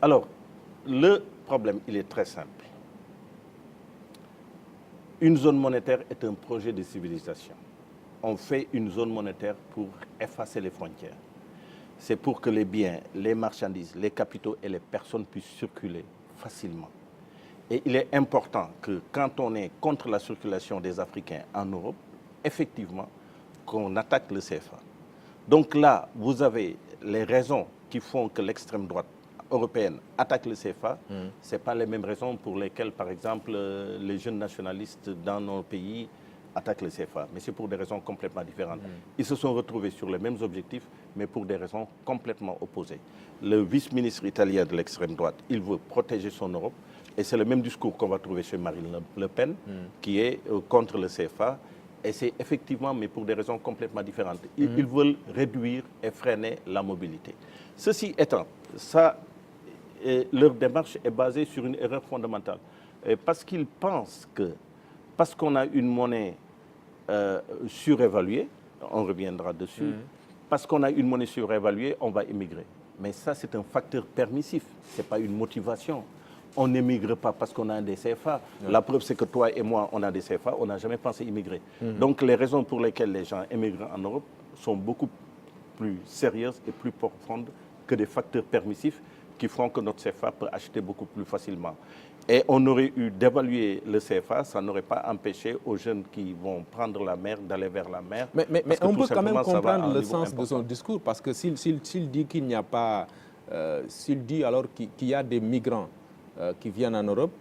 Alors, le problème, il est très simple. Une zone monétaire est un projet de civilisation. On fait une zone monétaire pour effacer les frontières. C'est pour que les biens, les marchandises, les capitaux et les personnes puissent circuler facilement. Et il est important que quand on est contre la circulation des Africains en Europe, effectivement, qu'on attaque le CFA. Donc là, vous avez les raisons qui font que l'extrême droite européenne attaque le CFA. Ce n'est pas les mêmes raisons pour lesquelles, par exemple, les jeunes nationalistes dans nos pays attaquent le CFA. Mais c'est pour des raisons complètement différentes. Ils se sont retrouvés sur les mêmes objectifs, mais pour des raisons complètement opposées. Le vice-ministre italien de l'extrême droite, il veut protéger son Europe. Et c'est le même discours qu'on va trouver chez Marine Le Pen, qui est contre le CFA. Et c'est effectivement, mais pour des raisons complètement différentes. Ils veulent réduire et freiner la mobilité. Ceci étant, leur démarche est basée sur une erreur fondamentale. Parce qu'ils pensent que, parce qu'on a une monnaie surévaluée, on reviendra dessus, parce qu'on a une monnaie surévaluée, on va immigrer. Mais ça, c'est un facteur permissif, ce n'est pas une motivation. On n'émigre pas parce qu'on a des CFA. La preuve, c'est que toi et moi, on a des CFA, on n'a jamais pensé immigrer. Donc, les raisons pour lesquelles les gens émigrent en Europe sont beaucoup plus sérieuses et plus profondes que des facteurs permissifs qui font que notre CFA peut acheter beaucoup plus facilement. Et on aurait eu d'évaluer le CFA, ça n'aurait pas empêché aux jeunes qui vont prendre la mer d'aller vers la mer. Mais on peut quand même comprendre le sens de son discours, parce que s'il dit qu'il n'y a pas, s'il dit alors qu'il y a des migrants qui viennent en Europe,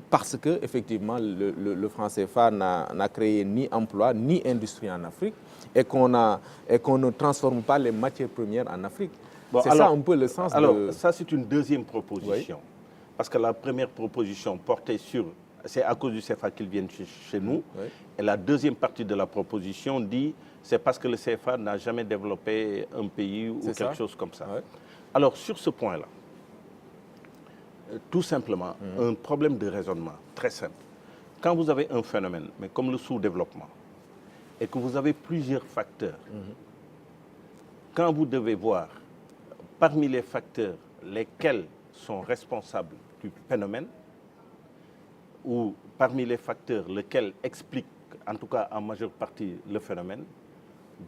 parce que effectivement le franc CFA n'a créé ni emploi ni industrie en Afrique, et qu'on ne transforme pas les matières premières en Afrique. Bon, c'est ça un peu le sens de... ça c'est une deuxième proposition. Oui. Parce que la première proposition portait sur... C'est à cause du CFA qu'ils viennent chez nous. Oui. Et la deuxième partie de la proposition dit c'est parce que le CFA n'a jamais développé un pays ou quelque chose comme ça. Oui. Alors sur ce point-là, tout simplement, un problème de raisonnement très simple. Quand vous avez un phénomène, mais comme le sous-développement, et que vous avez plusieurs facteurs, quand vous devez voir parmi les facteurs lesquels sont responsables du phénomène, ou parmi les facteurs lesquels expliquent, en tout cas en majeure partie, le phénomène,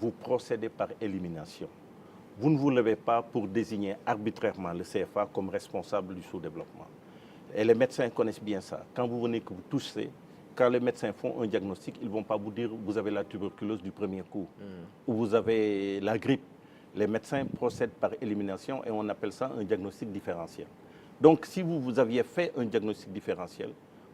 vous procédez par élimination. Vous ne vous levez pas pour désigner arbitrairement le CFA comme responsable du sous-développement. Et les médecins connaissent bien ça. Quand vous venez que vous touchez, quand les médecins font un diagnostic, ils ne vont pas vous dire vous avez la tuberculose du premier coup ou vous avez la grippe. Les médecins procèdent par élimination et on appelle ça un diagnostic différentiel. Donc si vous aviez fait un diagnostic différentiel,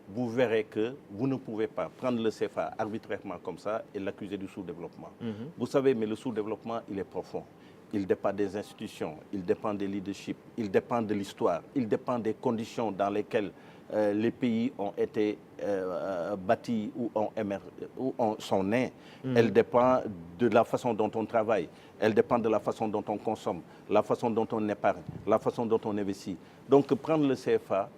vous verrez que vous ne pouvez pas prendre le CFA arbitrairement comme ça et l'accuser du sous-développement. Vous savez, mais le sous-développement, il est profond. Il dépend des institutions, il dépend des leaderships, il dépend de l'histoire, il dépend des conditions dans lesquelles les pays ont été bâtis ou sont nés. Elle dépend de la façon dont on travaille, elle dépend de la façon dont on consomme, la façon dont on épargne, la façon dont on investit. Donc prendre le CFA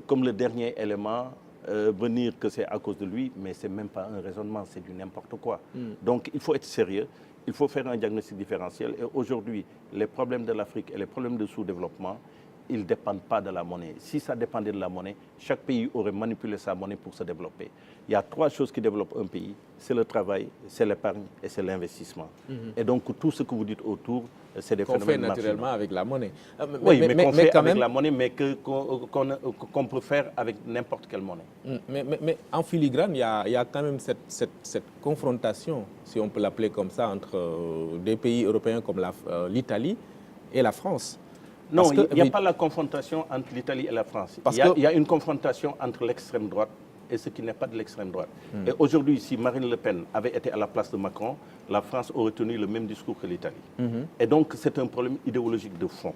comme le dernier élément, venir que c'est à cause de lui, mais ce n'est même pas un raisonnement, c'est du n'importe quoi. Donc il faut être sérieux. Il faut faire un diagnostic différentiel. Et aujourd'hui, les problèmes de l'Afrique et les problèmes de sous-développement, ils ne dépendent pas de la monnaie. Si ça dépendait de la monnaie, chaque pays aurait manipulé sa monnaie pour se développer. Il y a trois choses qui développent un pays. C'est le travail, c'est l'épargne et c'est l'investissement. Et donc, tout ce que vous dites autour, c'est des phénomènes qu'on fait naturellement avec la monnaie. Oui, mais qu'on fait avec la monnaie, mais qu'on peut faire avec n'importe quelle monnaie. Mais en filigrane, il y a quand même cette confrontation, si on peut l'appeler comme ça, entre des pays européens comme l'Italie et la France. Non, il n'y a pas la confrontation entre l'Italie et la France. Il y a une confrontation entre l'extrême droite et ce qui n'est pas de l'extrême droite. Et aujourd'hui, si Marine Le Pen avait été à la place de Macron, la France aurait tenu le même discours que l'Italie. Et donc, c'est un problème idéologique de fond.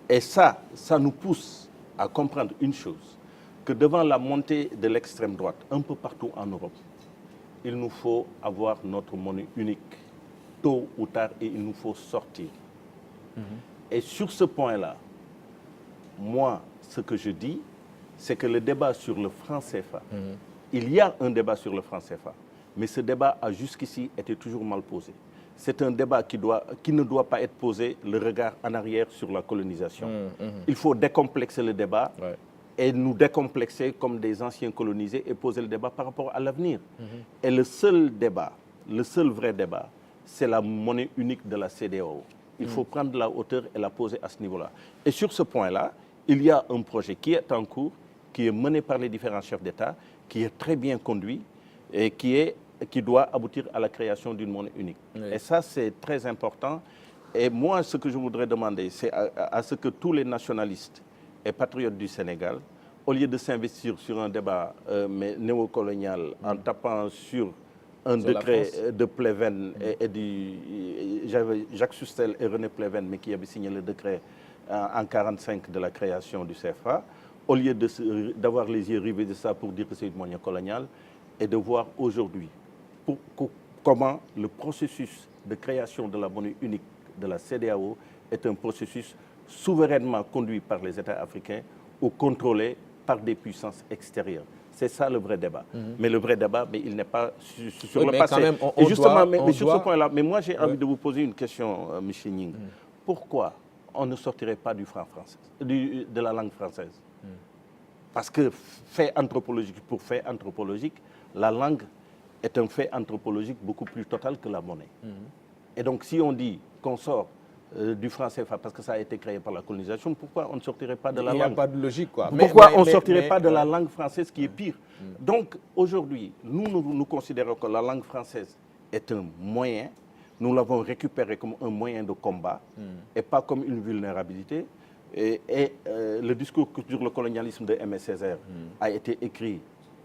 Et ça nous pousse à comprendre une chose, que devant la montée de l'extrême droite, un peu partout en Europe, il nous faut avoir notre monnaie unique, tôt ou tard, et il nous faut sortir. Et sur ce point-là, moi, ce que je dis, c'est que le débat sur le franc CFA, il y a un débat sur le franc CFA, mais ce débat a jusqu'ici été toujours mal posé. c'est un débat qui ne doit pas être posé le regard en arrière sur la colonisation. Il faut décomplexer le débat et nous décomplexer comme des anciens colonisés et poser le débat par rapport à l'avenir. Et le seul débat, le seul vrai débat, c'est la monnaie unique de la CEDEAO. Il faut prendre la hauteur et la poser à ce niveau-là. Et sur ce point-là, il y a un projet qui est en cours, qui est mené par les différents chefs d'État, qui est très bien conduit et qui doit aboutir à la création d'une monnaie unique. Et ça, c'est très important. Et moi, ce que je voudrais demander, c'est à ce que tous les nationalistes et patriotes du Sénégal, au lieu de s'investir sur un débat néocolonial en tapant sur un décret de Pleven j'avais Jacques Sustel et René Pleven, mais qui avaient signé le décret en 1945 de la création du CFA, au lieu d'avoir les yeux rivés de ça pour dire que c'est une monnaie coloniale, et de voir aujourd'hui comment le processus de création de la monnaie unique de la CEDEAO est un processus souverainement conduit par les États africains ou contrôlé par des puissances extérieures. C'est ça le vrai débat. Mais le vrai débat, il n'est pas sur le passé. Même, et justement, sur ce point-là, moi j'ai envie de vous poser une question, M. Nying. Pourquoi on ne sortirait pas du franc français, de la langue française? Parce que fait anthropologique pour fait anthropologique, la langue est un fait anthropologique beaucoup plus total que la monnaie. Et donc si on dit qu'on sort du franc CFA parce que ça a été créé par la colonisation, pourquoi on ne sortirait pas de la langue? Il n'y a pas de logique, quoi. Pourquoi on ne sortirait pas de la langue française qui est pire? Donc aujourd'hui, nous considérons que la langue française est un moyen, nous l'avons récupéré comme un moyen de combat et pas comme une vulnérabilité. Et le discours sur le colonialisme de Aimé Césaire a été écrit,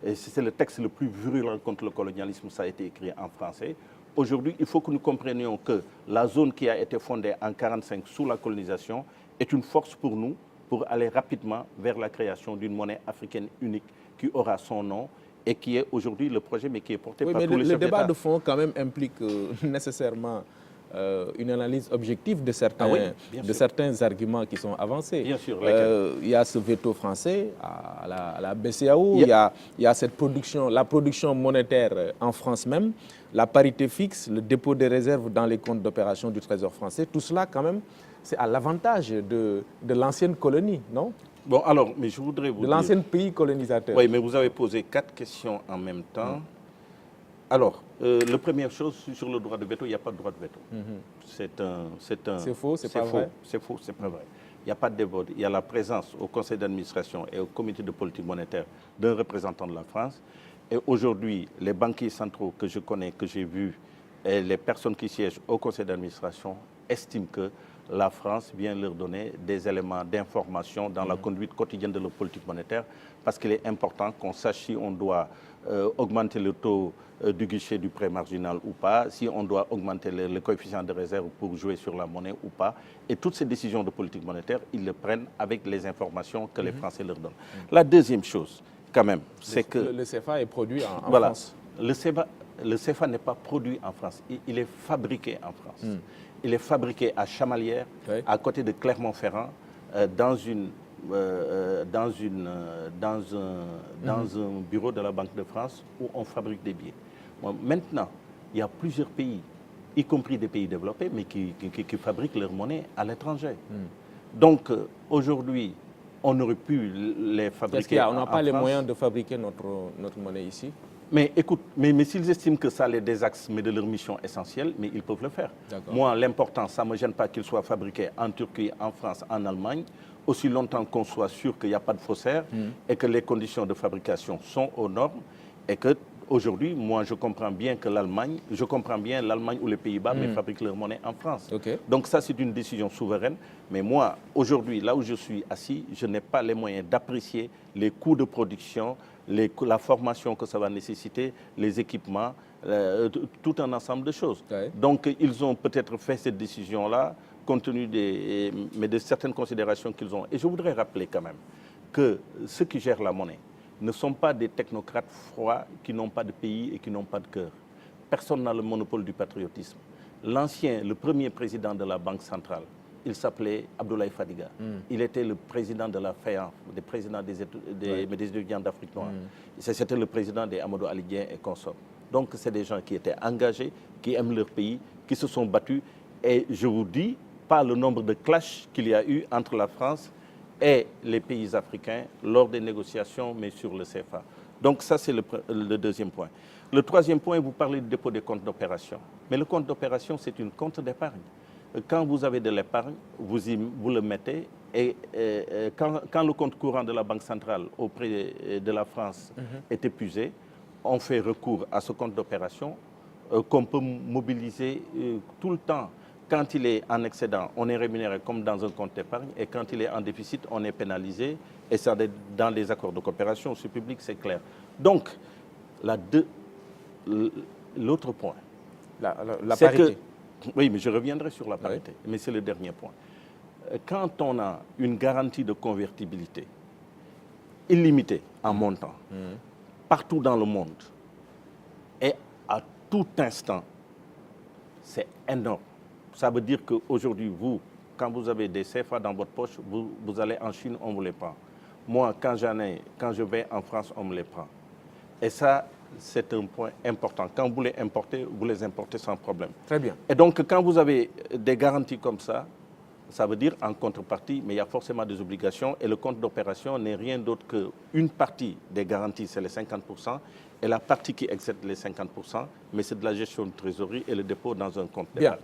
et c'est le texte le plus virulent contre le colonialisme, ça a été écrit en français. Aujourd'hui, il faut que nous comprenions que la zone qui a été fondée en 1945 sous la colonisation est une force pour nous pour aller rapidement vers la création d'une monnaie africaine unique qui aura son nom et qui est aujourd'hui le projet, mais qui est porté par tous les chefs d'État. Le débat de fond quand même implique nécessairement une analyse objective de certains arguments qui sont avancés. Bien sûr. Il y a ce veto français à la BCEAO, il y a cette production, la production monétaire en France même, la parité fixe, le dépôt des réserves dans les comptes d'opération du Trésor français. Tout cela, quand même, c'est à l'avantage de l'ancienne colonie, non? Bon, alors, mais je voudrais vous dire... De l'ancien pays colonisateur. Oui, mais vous avez posé 4 questions en même temps. Alors, la première chose, sur le droit de veto, il n'y a pas de droit de veto. C'est faux, c'est pas vrai. C'est faux, c'est pas vrai. Il n'y a pas de débat. Il y a la présence au conseil d'administration et au comité de politique monétaire d'un représentant de la France. Et aujourd'hui, les banquiers centraux que je connais, que j'ai vus, et les personnes qui siègent au conseil d'administration estiment que la France vient leur donner des éléments d'information dans la conduite quotidienne de leur politique monétaire, parce qu'il est important qu'on sache si on doit augmenter le taux du guichet du prêt marginal ou pas, si on doit augmenter le coefficient de réserve pour jouer sur la monnaie ou pas. Et toutes ces décisions de politique monétaire, ils le prennent avec les informations que les Français leur donnent. La deuxième chose, quand même, c'est que... Le CFA est produit en France. Le CFA n'est pas produit en France, il est fabriqué en France. Il est fabriqué à Chamalières, à côté de Clermont-Ferrand, dans un bureau de la Banque de France où on fabrique des billets. Bon, maintenant, il y a plusieurs pays, y compris des pays développés, mais qui fabriquent leur monnaie à l'étranger. Donc, aujourd'hui, on aurait pu les fabriquer en France. On n'a pas les moyens de fabriquer notre monnaie ici? Mais écoute, mais s'ils estiment que ça les désaxe, mais de leur mission essentielle, mais ils peuvent le faire. Moi, l'important, ça ne me gêne pas qu'il soit fabriqué en Turquie, en France, en Allemagne, aussi longtemps qu'on soit sûr qu'il n'y a pas de faussaires et que les conditions de fabrication sont aux normes et que aujourd'hui, moi, je comprends bien l'Allemagne ou les Pays-Bas, mais fabriquent leur monnaie en France. Donc ça, c'est une décision souveraine. Mais moi, aujourd'hui, là où je suis assis, je n'ai pas les moyens d'apprécier les coûts de production, la formation que ça va nécessiter, les équipements, tout un ensemble de choses. Donc, ils ont peut-être fait cette décision-là, compte tenu de certaines considérations qu'ils ont. Et je voudrais rappeler quand même que ceux qui gèrent la monnaie ne sont pas des technocrates froids qui n'ont pas de pays et qui n'ont pas de cœur. Personne n'a le monopole du patriotisme. Le premier président de la Banque centrale, il s'appelait Abdoulaye Fadiga. Il était le président de la FEAN, le président des étudiants d'Afrique noire. C'était le président des Amadou Ali Dieng et consorts. Donc, c'est des gens qui étaient engagés, qui aiment leur pays, qui se sont battus. Et je vous dis, pas le nombre de clashs qu'il y a eu entre la France et les pays africains lors des négociations, mais sur le CFA. Donc ça, c'est le deuxième point. Le troisième point, vous parlez du dépôt des comptes d'opération. Mais le compte d'opération, c'est une compte d'épargne. Quand vous avez de l'épargne, vous le mettez et quand le compte courant de la Banque centrale auprès de la France est épuisé, on fait recours à ce compte d'opération qu'on peut mobiliser tout le temps. Quand il est en excédent, on est rémunéré comme dans un compte d'épargne et quand il est en déficit, on est pénalisé et ça dans les accords de coopération sur public, c'est clair. Donc, l'autre point, la parité. Oui, mais je reviendrai sur la parité, mais c'est le dernier point. Quand on a une garantie de convertibilité illimitée en montant, partout dans le monde, et à tout instant, c'est énorme. Ça veut dire qu'aujourd'hui, vous, quand vous avez des CFA dans votre poche, vous allez en Chine, on vous les prend. Moi, quand je vais en France, on me les prend. Et ça, c'est un point important. Quand vous les importez sans problème. Très bien. Et donc, quand vous avez des garanties comme ça veut dire en contrepartie, mais il y a forcément des obligations. Et le compte d'opération n'est rien d'autre qu'une partie des garanties, c'est les 50%. Et la partie qui excède les 50%, mais c'est de la gestion de trésorerie et le dépôt dans un compte d'épargne.